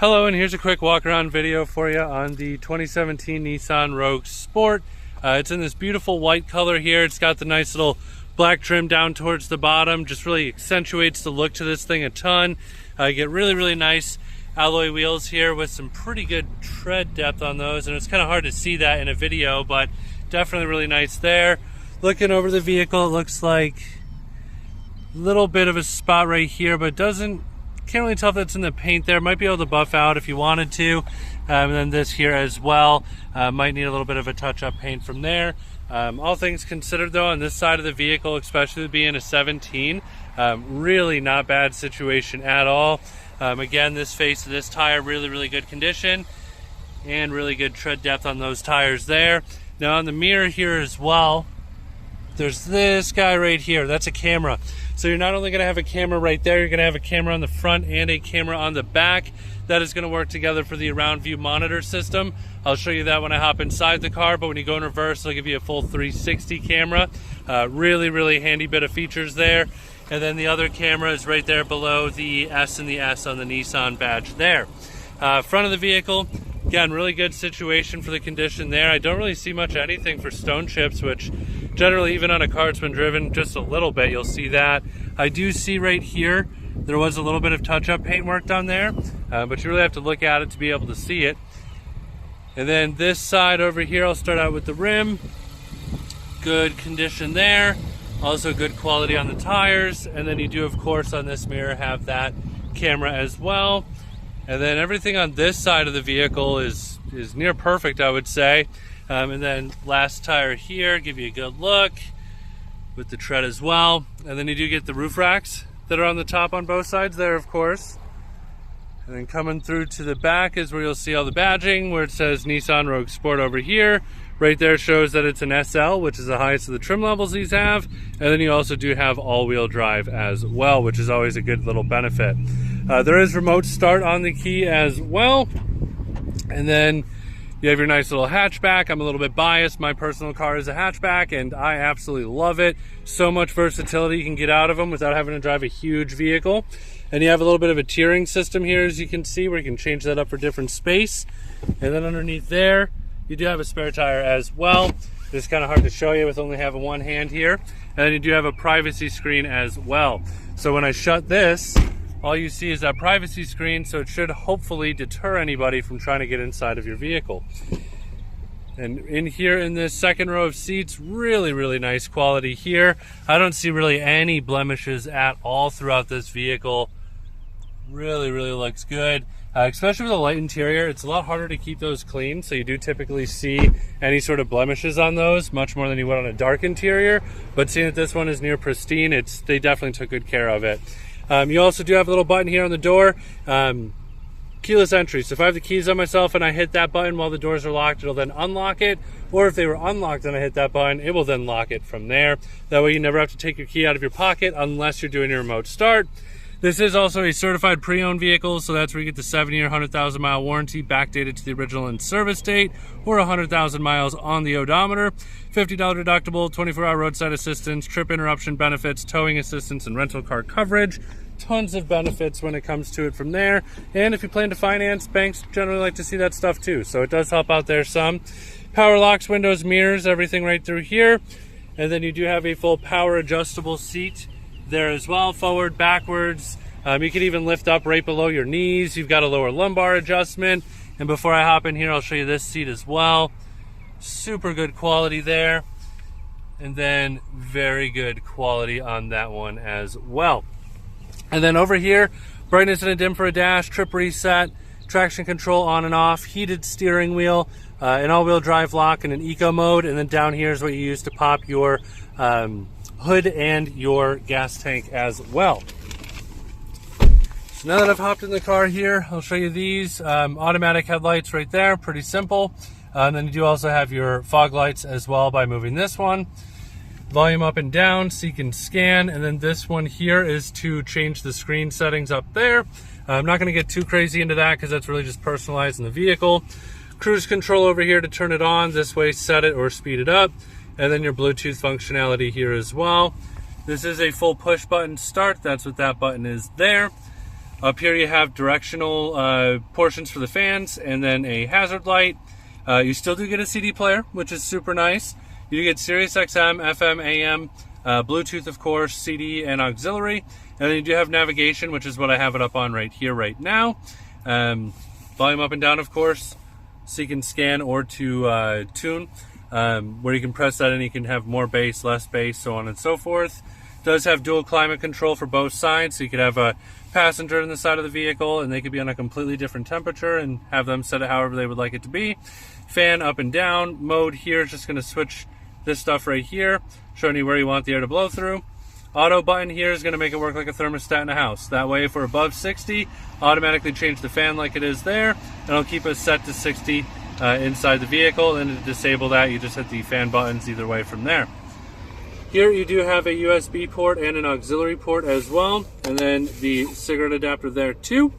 Hello, and here's a quick walk around video for you on the 2017 Nissan Rogue Sport. It's in this beautiful white color here. It's got the nice little black trim down towards the bottom. Just really accentuates the look to this thing a ton. You get really nice alloy wheels here with some pretty good tread depth on those, and it's kind of hard to see that in a video, but definitely really nice there. Looking over the vehicle, it looks like a little bit of a spot right here, but can't really tell if that's in the paint there. Might be able to buff out if you wanted to. And then this here as well, might need a little bit of a touch-up paint from there. All things considered though, on this side of the vehicle, especially being a 17, really not bad situation at all. Again, this face of this tire, really good condition, and really good tread depth on those tires there. Now on the mirror here as well, there's this guy right here. That's a camera. So you're not only going to have a camera right there, you're going to have a camera on the front and a camera on the back. That is going to work together for the around view monitor system. I'll show you that when I hop inside the car, but when you go in reverse, it'll give you a full 360 camera. Really handy bit of features there. And then the other camera is right there below the S and the S on the Nissan badge there. Front of the vehicle, again, really good situation for the condition there. I don't really see much anything for stone chips, which generally, even on a car that's been driven just a little bit, you'll see that. I do see right here, there was a little bit of touch-up paint work done there, but you really have to look at it to be able to see it. And then this side over here, I'll start out with the rim. Good condition there. Also good quality on the tires. And then you do, of course, on this mirror have that camera as well. And then everything on this side of the vehicle is near perfect, I would say. And then last tire here, give you a good look with the tread as well. And then you do get the roof racks that are on the top on both sides there, of course. And then coming through to the back is where you'll see all the badging, where it says Nissan Rogue Sport over here. Right there shows that it's an SL, which is the highest of the trim levels these have. And then you also do have all-wheel drive as well, which is always a good little benefit. There is remote start on the key as well. And then you have your nice little hatchback. I'm a little bit biased. My personal car is a hatchback, and I absolutely love it. So much versatility you can get out of them without having to drive a huge vehicle. And you have a little bit of a tiering system here, as you can see, where you can change that up for different space. And then underneath there, you do have a spare tire as well. It's kind of hard to show you with only having one hand here. And then you do have a privacy screen as well. So when I shut this, all you see is that privacy screen, so it should hopefully deter anybody from trying to get inside of your vehicle. And in here in this second row of seats, really nice quality here. I don't see really any blemishes at all throughout this vehicle. Really looks good. Especially with a light interior, it's a lot harder to keep those clean, so you do typically see any sort of blemishes on those, much more than you would on a dark interior. But seeing that this one is near pristine, they definitely took good care of it. You also do have a little button here on the door, keyless entry. So if I have the keys on myself and I hit that button while the doors are locked, it'll then unlock it. Or if they were unlocked and I hit that button, it will then lock it from there. That way you never have to take your key out of your pocket unless you're doing your remote start. This is also a certified pre-owned vehicle, so that's where you get the 7-year, 100,000-mile warranty backdated to the original in-service date, or 100,000 miles on the odometer. $50 deductible, 24-hour roadside assistance, trip interruption benefits, towing assistance, and rental car coverage. Tons of benefits when it comes to it from there. And if you plan to finance, banks generally like to see that stuff too, so it does help out there some. Power locks, windows, mirrors, everything right through here. And then you do have a full power adjustable seat there as well, forward, backwards. You can even lift up right below your knees. You've got a lower lumbar adjustment. And before I hop in here, I'll show you this seat as well. Super good quality there. And then very good quality on that one as well. And then over here, brightness and a dim for a dash, trip reset, traction control on and off, heated steering wheel, an all-wheel drive lock and an eco mode. And then down here is what you use to pop your hood and your gas tank as well. So now that I've hopped in the car here, I'll show you these automatic headlights right there. Pretty simple. And then you do also have your fog lights as well by moving this one. Volume up and down so you can scan. And then this one here is to change the screen settings up there. I'm not going to get too crazy into that because that's really just personalizing the vehicle. Cruise control over here to turn it on. This way, set it or speed it up. And then your Bluetooth functionality here as well. This is a full push button start. That's what that button is there. Up here you have directional portions for the fans, and then a hazard light. You still do get a CD player, which is super nice. You do get Sirius XM, FM, AM, Bluetooth, of course, CD, and auxiliary. And then you do have navigation, which is what I have it up on right here, right now. Volume up and down, of course, so you can scan or to tune, where you can press that and you can have more bass, less bass, so on and so forth. It does have dual climate control for both sides, so you could have a passenger in the side of the vehicle and they could be on a completely different temperature and have them set it however they would like it to be. Fan up and down. Mode here is just going to switch this stuff right here, showing you where you want the air to blow through. Auto button here is going to make it work like a thermostat in a house. That way, if we're above 60, automatically change the fan like it is there, and it'll keep us set to 60 inside the vehicle. And to disable that, you just hit the fan buttons either way from there. Here you do have a USB port and an auxiliary port as well, and then the cigarette adapter there too.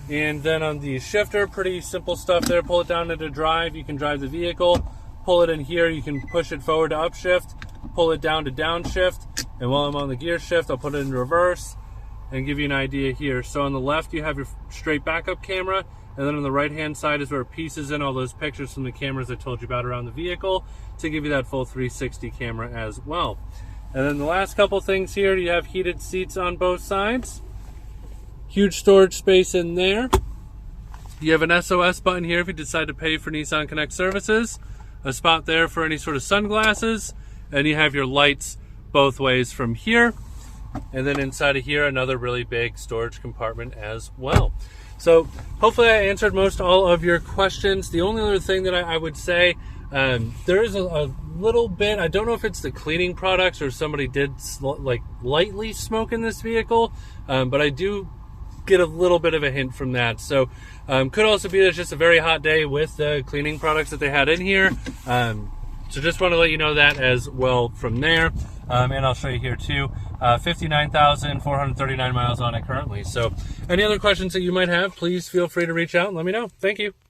And then on the shifter, pretty simple stuff there. Pull it down into drive, you can drive the vehicle. Pull it in here, you can push it forward to upshift, pull it down to downshift, and while I'm on the gear shift, I'll put it in reverse and give you an idea here. So on the left, you have your straight backup camera, and then on the right-hand side is where it pieces in all those pictures from the cameras I told you about around the vehicle to give you that full 360 camera as well. And then the last couple things here, you have heated seats on both sides. Huge storage space in there. You have an SOS button here if you decide to pay for Nissan Connect services. A spot there for any sort of sunglasses. And you have your lights both ways from here. And then inside of here, another really big storage compartment as well. So hopefully I answered most all of your questions. The only other thing that I would say, there is a little bit, I don't know if it's the cleaning products or somebody did like lightly smoke in this vehicle, but I do get a little bit of a hint from that. So could also be that it's just a very hot day with the cleaning products that they had in here. So just want to let you know that as well from there. And I'll show you here too. 59,439 miles on it currently. So any other questions that you might have, please feel free to reach out and let me know. Thank you.